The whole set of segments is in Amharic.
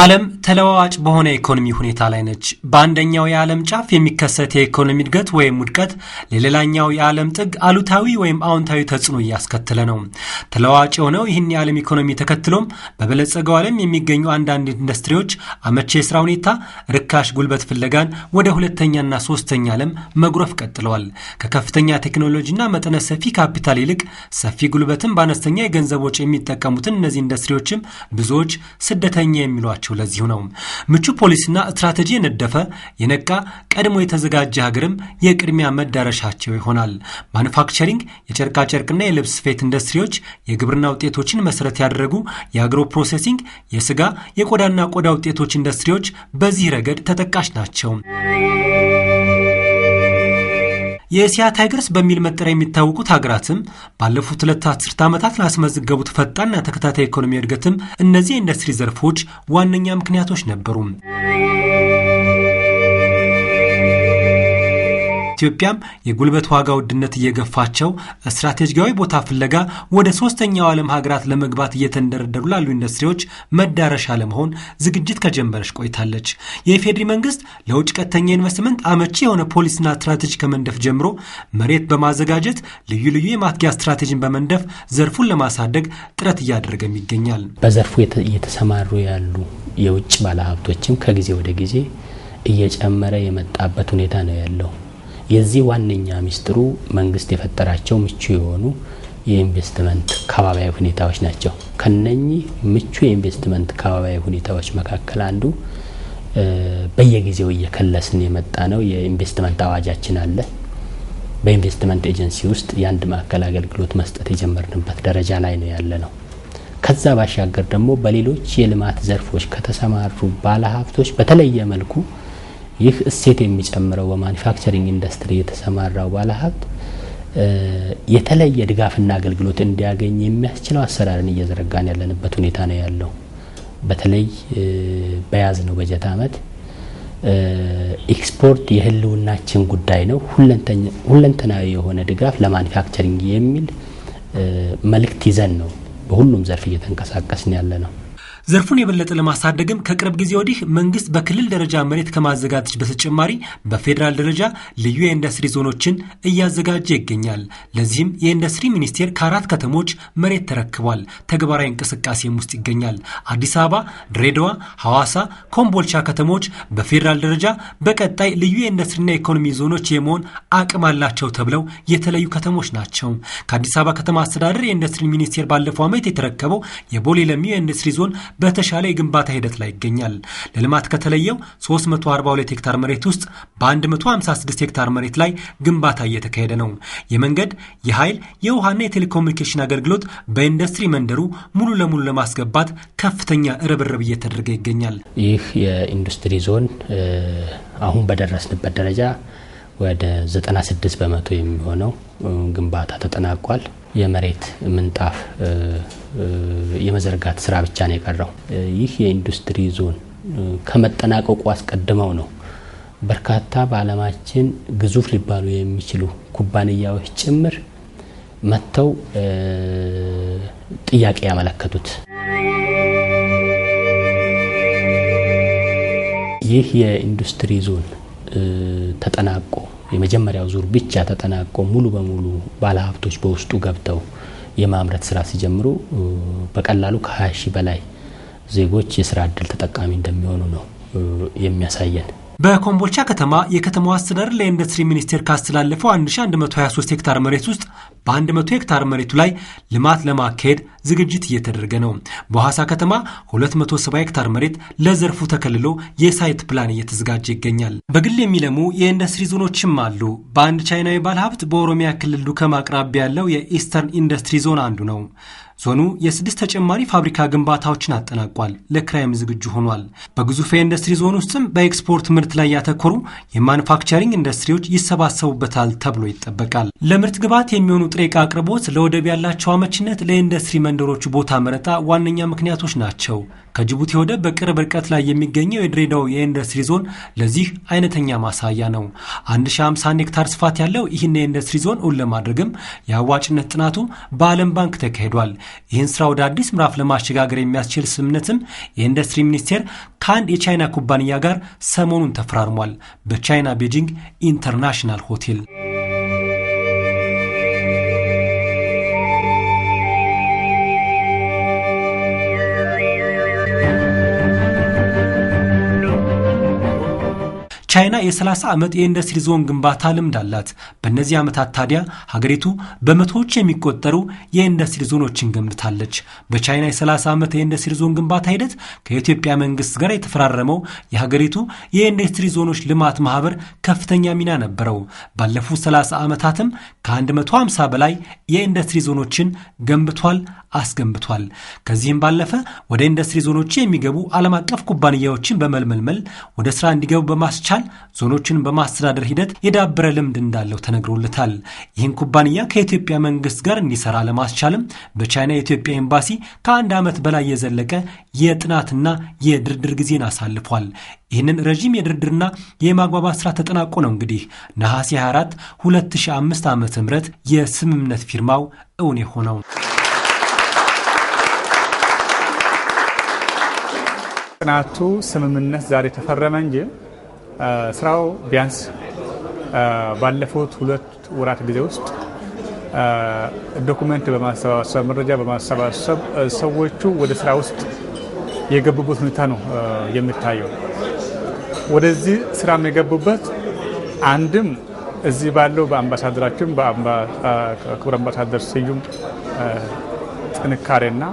ዓለም ተለዋዋጭ በሆነ ኢኮኖሚ ሁኔታ ላይ ነች። በአንደኛው የዓለም ጫፍ የሚከሰት የኢኮኖሚ እድገት ወይም ውድቀት ለሌላኛው የዓለም ጥግ አሉታዊ ወይም አዎንታዊ ተጽዕኖ ያስከተለ ነው። ተለዋዋጭ የሆነው ይህን የዓለም ኢኮኖሚ ተከትሎም በበለጸገው ዓለም የሚገኙ አንዳንድ ኢንዱስትሪዎች አመቺ የሥራ ሁኔታ፣ ርካሽ ጉልበት ፍለጋን ወደ ሁለተኛና ሶስተኛ ዓለም መጉረፍ ቀጥለዋል። ከከፍተኛ ቴክኖሎጂና መጠነ ሰፊ ካፒታል ይልቅ ሰፊ ጉልበትን በአነስተኛ የገንዘብ ወጪ የሚጠቀሙትን እነዚህ ኢንዱስትሪዎችም ብዙዎች ስደተኛ የሚሏቸው ለዚሁ ነው። ምቹ ፖሊሲና ስትራቴጂ የነደፈ የነቃ ቀድሞ የተዘጋጀ ሀገርም የቅድሚያ መዳረሻቸው ይሆናል። ማኑፋክቸሪንግ፣ የጨርቃ ጨርቅና የልብስ ስፌት ኢንዱስትሪዎች፣ የግብርና ውጤቶችን መሰረት ያደረጉ የአግሮ ፕሮሴሲንግ፣ የስጋ የቆዳና ቆዳ ውጤቶች ኢንዱስትሪዎች በዚህ ረገድ ተጠቃሽ ናቸው። የኤሲያ ታይገርስ በሚል መጠሪያ የሚታወቁት ሀገራትም ባለፉት 2 አስርተ ዓመታት ላስመዘገቡት ፈጣንና ተከታታይ ኢኮኖሚ እድገትም እነዚህ የኢንዱስትሪ ዘርፎች ዋነኛ ምክንያቶች ነበሩ። ኢትዮጵያም የጉልበት ዋጋ ውድነት እየገፋቸው ስትራቴጂካዊ ቦታ ፍለጋ ወደ ሶስተኛው ዓለም ሀገራት ለመግባት እየተንደረደሩ ላሉ ኢንዱስትሪዎች መዳረሻ ለመሆን ዝግጅት ከጀመረች ቆይታለች። የኢፌዴሪ መንግስት ለውጭ ቀጥተኛ ኢንቨስትመንት አመቺ የሆነ ፖሊሲና ስትራቴጂ ከመንደፍ ጀምሮ መሬት በማዘጋጀት ልዩ ልዩ የማትጊያ ስትራቴጂን በመንደፍ ዘርፉን ለማሳደግ ጥረት እያደረገም ይገኛል። በዘርፉ እየተሰማሩ ያሉ የውጭ ባለሀብቶችም ከጊዜ ወደ ጊዜ እየጨመረ የመጣበት ሁኔታ ነው ያለው። የዚህ ዋነኛ ሚስጥሩ መንግስት የፈጠራቸው ምቹ የሆኑ የኢንቨስትመንት ከባቢያዊ ሁኔታዎች ናቸው። ከነኚህ ምቹ የኢንቨስትመንት ከባቢያዊ ሁኔታዎች መካከል አንዱ በየጊዜው እየከለስን የመጣ ነው የኢንቨስትመንት አዋጃችን አለ። በኢንቨስትመንት ኤጀንሲ ውስጥ የአንድ ማዕከል አገልግሎት መስጠት የጀመርንበት ደረጃ ላይ ነው ያለ ነው። ከዛ ባሻገር ደግሞ በሌሎች የልማት ዘርፎች ከተሰማሩ ባለሀብቶች በተለየ መልኩ ይህ እሴት የሚጨምረው በማኑፋክቸሪንግ ኢንዱስትሪ የተሰማራው ባለሀብት የተለየ ድጋፍና አገልግሎት እንዲያገኝ የሚያስችለው አሰራርን እየዘረጋን ያለንበት ሁኔታ ነው ያለው። በተለይ በያዝነው በጀት ዓመት ኤክስፖርት የህልውናችን ጉዳይ ነው፣ ሁለንተናዊ የሆነ ድጋፍ ለማኑፋክቸሪንግ የሚል መልእክት ይዘን ነው በሁሉም ዘርፍ እየተንቀሳቀስን ያለ ነው። ዘርፉን የበለጠ ለማሳደግም ከቅርብ ጊዜ ወዲህ መንግስት በክልል ደረጃ መሬት ከማዘጋጀት በተጨማሪ በፌደራል ደረጃ ልዩ የኢንዱስትሪ ዞኖችን እያዘጋጀ ይገኛል። ለዚህም የኢንዱስትሪ ሚኒስቴር ከ4 ከተሞች መሬት ተረክቧል። ተግባራዊ እንቅስቃሴም ውስጥ ይገኛል። አዲስ አበባ፣ ድሬዳዋ፣ ሐዋሳ፣ ኮምቦልቻ ከተሞች በፌደራል ደረጃ በቀጣይ ልዩ የኢንዱስትሪና ኢኮኖሚ ዞኖች የመሆን አቅም አላቸው ተብለው የተለዩ ከተሞች ናቸው። ከአዲስ አበባ ከተማ አስተዳደር የኢንዱስትሪ ሚኒስቴር ባለፈው ዓመት የተረከበው የቦሌ ለሚ የኢንዱስትሪ ዞን በተሻለ የግንባታ ሂደት ላይ ይገኛል። ለልማት ከተለየው 342 ሄክታር መሬት ውስጥ በ156 ሄክታር መሬት ላይ ግንባታ እየተካሄደ ነው። የመንገድ፣ የኃይል፣ የውሃና የቴሌኮሙኒኬሽን አገልግሎት በኢንዱስትሪ መንደሩ ሙሉ ለሙሉ ለማስገባት ከፍተኛ ርብርብ እየተደረገ ይገኛል። ይህ የኢንዱስትሪ ዞን አሁን በደረስንበት ደረጃ ወደ 96% የሚሆነው ግንባታ ተጠናቋል። የመሬት ምንጣፍ የመዘርጋት ስራ ብቻ ነው የቀረው። ይህ የኢንዱስትሪ ዞን ከመጠናቀቁ አስቀድመው ነው በርካታ በዓለማችን ግዙፍ ሊባሉ የሚችሉ ኩባንያዎች ጭምር መጥተው ጥያቄ ያመለከቱት። ይህ የኢንዱስትሪ ዞን ተጠናቆ የመጀመሪያው ዙር ብቻ ተጠናቆ ሙሉ በሙሉ ባለሀብቶች በውስጡ ገብተው የማምረት ስራ ሲጀምሩ በቀላሉ ከ20 ሺህ በላይ ዜጎች የስራ ዕድል ተጠቃሚ እንደሚሆኑ ነው የሚያሳየን። በኮምቦልቻ ከተማ የከተማው አስተዳደር ለኢንዱስትሪ ሚኒስቴር ካስተላለፈው 1123 ሄክታር መሬት ውስጥ በ100 ሄክታር መሬቱ ላይ ልማት ለማካሄድ ዝግጅት እየተደረገ ነው። በሐዋሳ ከተማ 270 ሄክታር መሬት ለዘርፉ ተከልሎ የሳይት ፕላን እየተዘጋጀ ይገኛል። በግል የሚለሙ የኢንዱስትሪ ዞኖችም አሉ። በአንድ ቻይናዊ ባለሀብት በኦሮሚያ ክልል ዱከም አቅራቢያ ያለው የኢስተርን ኢንዱስትሪ ዞን አንዱ ነው። ዞኑ የ6 ተጨማሪ ፋብሪካ ግንባታዎችን አጠናቋል። ለክራይም ዝግጁ ሆኗል። በግዙፍ የኢንዱስትሪ ዞን ውስጥም በኤክስፖርት ምርት ላይ ያተኮሩ የማኑፋክቸሪንግ ኢንዱስትሪዎች ይሰባሰቡበታል ተብሎ ይጠበቃል። ለምርት ግብዓት የሚሆኑ ጥሬ ዕቃ አቅርቦት፣ ለወደብ ያላቸው አመችነት ለኢንዱስትሪ የመንደሮቹ ቦታ መረጣ ዋነኛ ምክንያቶች ናቸው። ከጅቡቲ ወደ በቅርብ ርቀት ላይ የሚገኘው የድሬዳዋ የኢንዱስትሪ ዞን ለዚህ አይነተኛ ማሳያ ነው። 1051 ሄክታር ስፋት ያለው ይህን የኢንዱስትሪ ዞን እውን ለማድረግም የአዋጭነት ጥናቱ በዓለም ባንክ ተካሂዷል። ይህን ስራ ወደ አዲስ ምዕራፍ ለማሸጋገር የሚያስችል ስምምነትም የኢንዱስትሪ ሚኒስቴር ከአንድ የቻይና ኩባንያ ጋር ሰሞኑን ተፈራርሟል። በቻይና ቤጂንግ ኢንተርናሽናል ሆቴል ቻይና የ30 ዓመት የኢንዱስትሪ ዞን ግንባታ ልምድ አላት። በእነዚህ ዓመታት ታዲያ ሀገሪቱ በመቶዎች የሚቆጠሩ የኢንዱስትሪ ዞኖችን ገንብታለች። በቻይና የ30 ዓመት የኢንዱስትሪ ዞን ግንባታ ሂደት ከኢትዮጵያ መንግስት ጋር የተፈራረመው የሀገሪቱ የኢንዱስትሪ ዞኖች ልማት ማህበር ከፍተኛ ሚና ነበረው። ባለፉት 30 ዓመታትም ከ150 በላይ የኢንዱስትሪ ዞኖችን ገንብቷል፣ አስገንብቷል። ከዚህም ባለፈ ወደ ኢንዱስትሪ ዞኖች የሚገቡ ዓለም አቀፍ ኩባንያዎችን በመልመል ወደ ስራ እንዲገቡ በማስቻል ዞኖችን በማስተዳደር ሂደት የዳበረ ልምድ እንዳለው ተነግሮለታል። ይህን ኩባንያ ከኢትዮጵያ መንግስት ጋር እንዲሰራ ለማስቻልም በቻይና የኢትዮጵያ ኤምባሲ ከ1 ዓመት በላይ የዘለቀ የጥናትና የድርድር ጊዜን አሳልፏል። ይህንን ረዥም የድርድርና የማግባባት ስራ ተጠናቆ ነው እንግዲህ ነሐሴ 24 2005 ዓ.ም የስምምነት ፊርማው እውን የሆነው። ጥናቱ ስምምነት ዛሬ ተፈረመ እንጂ ስራው ቢያንስ ባለፉት 2 ወራት ጊዜ ውስጥ ዶክመንት በማሰባሰብ መረጃ በማሰባሰብ ሰዎቹ ወደ ስራ ውስጥ የገቡበት ሁኔታ ነው የሚታየው። ወደዚህ ስራ የገቡበት አንድም እዚህ ባለው በአምባሳደራችን ክቡር አምባሳደር ስዩም ጥንካሬና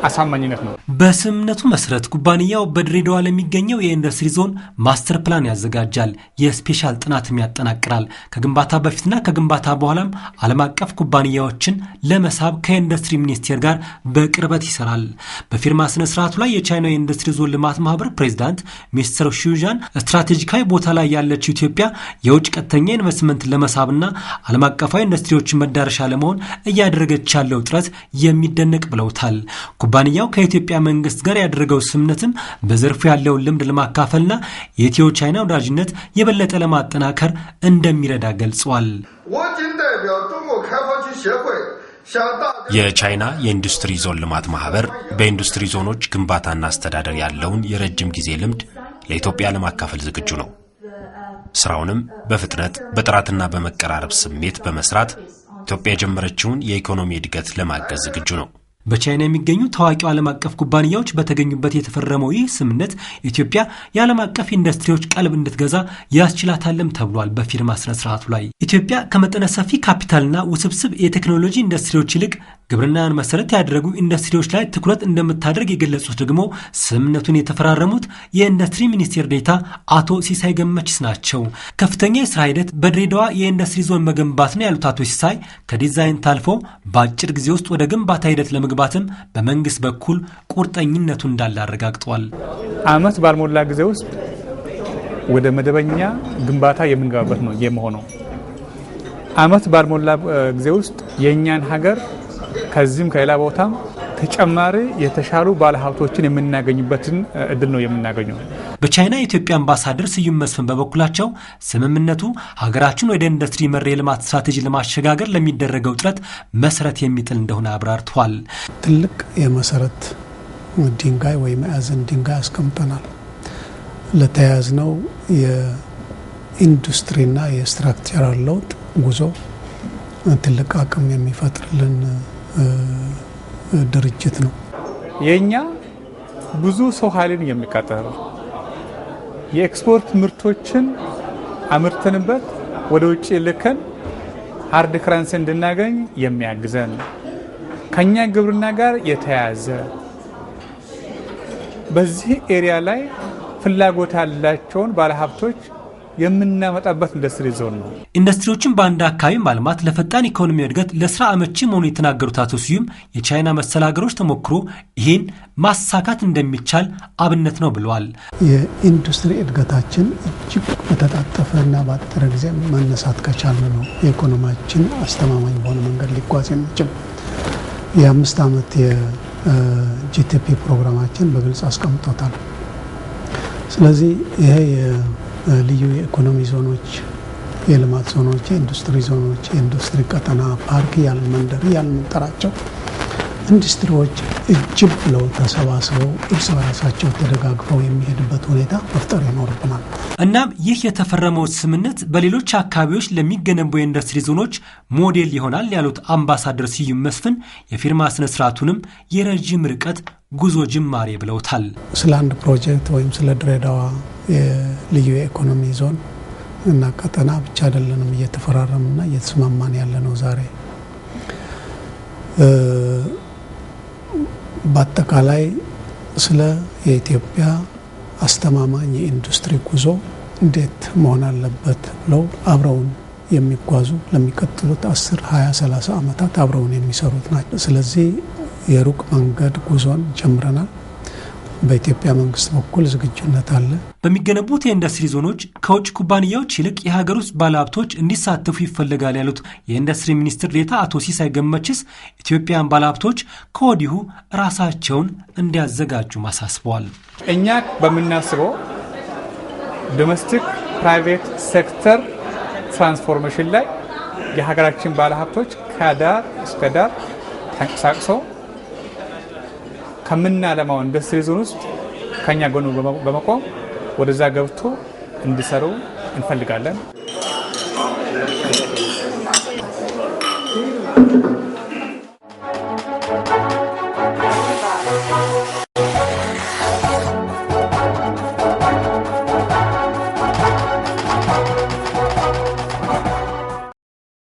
አሳማኝነት ነው። በስምምነቱ መሰረት ኩባንያው በድሬዳዋ ለሚገኘው የኢንዱስትሪ ዞን ማስተር ፕላን ያዘጋጃል፣ የስፔሻል ጥናትም ያጠናቅራል። ከግንባታ በፊትና ከግንባታ በኋላም ዓለም አቀፍ ኩባንያዎችን ለመሳብ ከኢንዱስትሪ ሚኒስቴር ጋር በቅርበት ይሰራል። በፊርማ ስነ ስርዓቱ ላይ የቻይና የኢንዱስትሪ ዞን ልማት ማህበር ፕሬዝዳንት ሚስተር ሹዣን ስትራቴጂካዊ ቦታ ላይ ያለችው ኢትዮጵያ የውጭ ቀጥተኛ ኢንቨስትመንት ለመሳብና ዓለም አቀፋዊ ኢንዱስትሪዎችን መዳረሻ ለመሆን እያደረገች ያለው ጥረት የሚደነቅ ብለውታል። ኩባንያው ከኢትዮጵያ መንግስት ጋር ያደረገው ስምምነትም በዘርፉ ያለውን ልምድ ለማካፈልና የኢትዮ ቻይና ወዳጅነት የበለጠ ለማጠናከር እንደሚረዳ ገልጸዋል። የቻይና የኢንዱስትሪ ዞን ልማት ማህበር በኢንዱስትሪ ዞኖች ግንባታና አስተዳደር ያለውን የረጅም ጊዜ ልምድ ለኢትዮጵያ ለማካፈል ዝግጁ ነው። ስራውንም በፍጥነት በጥራትና በመቀራረብ ስሜት በመስራት ኢትዮጵያ የጀመረችውን የኢኮኖሚ እድገት ለማገዝ ዝግጁ ነው። በቻይና የሚገኙ ታዋቂው ዓለም አቀፍ ኩባንያዎች በተገኙበት የተፈረመው ይህ ስምምነት ኢትዮጵያ የዓለም አቀፍ ኢንዱስትሪዎች ቀልብ እንድትገዛ ያስችላታልም ተብሏል። በፊርማ ስነ ስርዓቱ ላይ ኢትዮጵያ ከመጠነ ሰፊ ካፒታልና ውስብስብ የቴክኖሎጂ ኢንዱስትሪዎች ይልቅ ግብርናን መሰረት ያደረጉ ኢንዱስትሪዎች ላይ ትኩረት እንደምታደርግ የገለጹት ደግሞ ስምምነቱን የተፈራረሙት የኢንዱስትሪ ሚኒስቴር ዴኤታ አቶ ሲሳይ ገመችስ ናቸው። ከፍተኛ የስራ ሂደት በድሬዳዋ የኢንዱስትሪ ዞን መገንባት ነው ያሉት አቶ ሲሳይ ከዲዛይን ታልፎ በአጭር ጊዜ ውስጥ ወደ ግንባታ ሂደት ለመግባትም በመንግስት በኩል ቁርጠኝነቱ እንዳለ አረጋግጠዋል። ዓመት ባልሞላ ጊዜ ውስጥ ወደ መደበኛ ግንባታ የምንገባበት ነው የመሆነው። ዓመት ባልሞላ ጊዜ ውስጥ የኛን ሀገር ከዚህም ከሌላ ቦታም ተጨማሪ የተሻሉ ባለሀብቶችን የምናገኝበትን እድል ነው የምናገኘው። በቻይና የኢትዮጵያ አምባሳደር ስዩም መስፍን በበኩላቸው ስምምነቱ ሀገራችን ወደ ኢንዱስትሪ መር የልማት ስትራቴጂ ለማሸጋገር ለሚደረገው ጥረት መሰረት የሚጥል እንደሆነ አብራርተዋል። ትልቅ የመሰረት ድንጋይ ወይ ማዕዘን ድንጋይ አስቀምጠናል። ለተያያዝነው የኢንዱስትሪና የስትራክቸራል ለውጥ ጉዞ ትልቅ አቅም የሚፈጥርልን ድርጅት ነው። የኛ ብዙ ሰው ኃይልን የሚቀጠር የኤክስፖርት ምርቶችን አምርተንበት ወደ ውጭ ልከን ሃርድ ከረንሲ እንድናገኝ የሚያግዘን ከኛ ግብርና ጋር የተያያዘ በዚህ ኤሪያ ላይ ፍላጎት ያላቸውን ባለሀብቶች የምናመጣበት ኢንዱስትሪ ዞን ነው። ኢንዱስትሪዎችን በአንድ አካባቢ ማልማት ለፈጣን ኢኮኖሚ እድገት ለስራ አመቺ መሆኑን የተናገሩት አቶ ስዩም የቻይና መሰል ሀገሮች ተሞክሮ ይህን ማሳካት እንደሚቻል አብነት ነው ብለዋል። የኢንዱስትሪ እድገታችን እጅግ በተጣጠፈና ባጠረ ጊዜ መነሳት ከቻለ ነው የኢኮኖሚያችን አስተማማኝ በሆነ መንገድ ሊጓዝ የሚችል። የ5 ዓመት የጂቲፒ ፕሮግራማችን በግልጽ አስቀምጦታል። ስለዚህ ይሄ የልዩ የኢኮኖሚ ዞኖች፣ የልማት ዞኖች፣ የኢንዱስትሪ ዞኖች፣ የኢንዱስትሪ ቀጠና፣ ፓርክ ያልን መንደር ያልን ጠራቸው ኢንዱስትሪዎች እጅብ ብለው ተሰባስበው እርስ በራሳቸው ተደጋግፈው የሚሄድበት ሁኔታ መፍጠር ይኖርብናል። እናም ይህ የተፈረመው ስምምነት በሌሎች አካባቢዎች ለሚገነቡ የኢንዱስትሪ ዞኖች ሞዴል ይሆናል ያሉት አምባሳደር ስዩም መስፍን የፊርማ ስነ ስርዓቱንም የረጅም ርቀት ጉዞ ጅማሬ ብለውታል። ስለ አንድ ፕሮጀክት ወይም ስለ ድሬዳዋ የልዩ የኢኮኖሚ ዞን እና ቀጠና ብቻ አይደለንም እየተፈራረምና እየተስማማን ያለ ነው። ዛሬ በአጠቃላይ ስለ የኢትዮጵያ አስተማማኝ የኢንዱስትሪ ጉዞ እንዴት መሆን አለበት ብለው አብረውን የሚጓዙ ለሚቀጥሉት 10፣ 20፣ 30 ዓመታት አብረውን የሚሰሩት ናቸው። ስለዚህ የሩቅ መንገድ ጉዞን ጀምረናል። በኢትዮጵያ መንግስት በኩል ዝግጁነት አለ። በሚገነቡት የኢንዱስትሪ ዞኖች ከውጭ ኩባንያዎች ይልቅ የሀገር ውስጥ ባለሀብቶች እንዲሳተፉ ይፈልጋል ያሉት የኢንዱስትሪ ሚኒስትር ዴኤታ አቶ ሲሳይ ገመችስ ኢትዮጵያን ባለሀብቶች ከወዲሁ ራሳቸውን እንዲያዘጋጁ ማሳስበዋል። እኛ በመናስበው ዶሜስቲክ ፕራይቬት ሴክተር ትራንስፎርሜሽን ላይ የሀገራችን ባለሀብቶች ከዳር እስከ ዳር ተንቀሳቅሰው ከምናለማው ኢንዱስትሪ ዞን ውስጥ ከኛ ጎን በመቆም ወደዛ ገብቶ እንዲሰሩ እንፈልጋለን።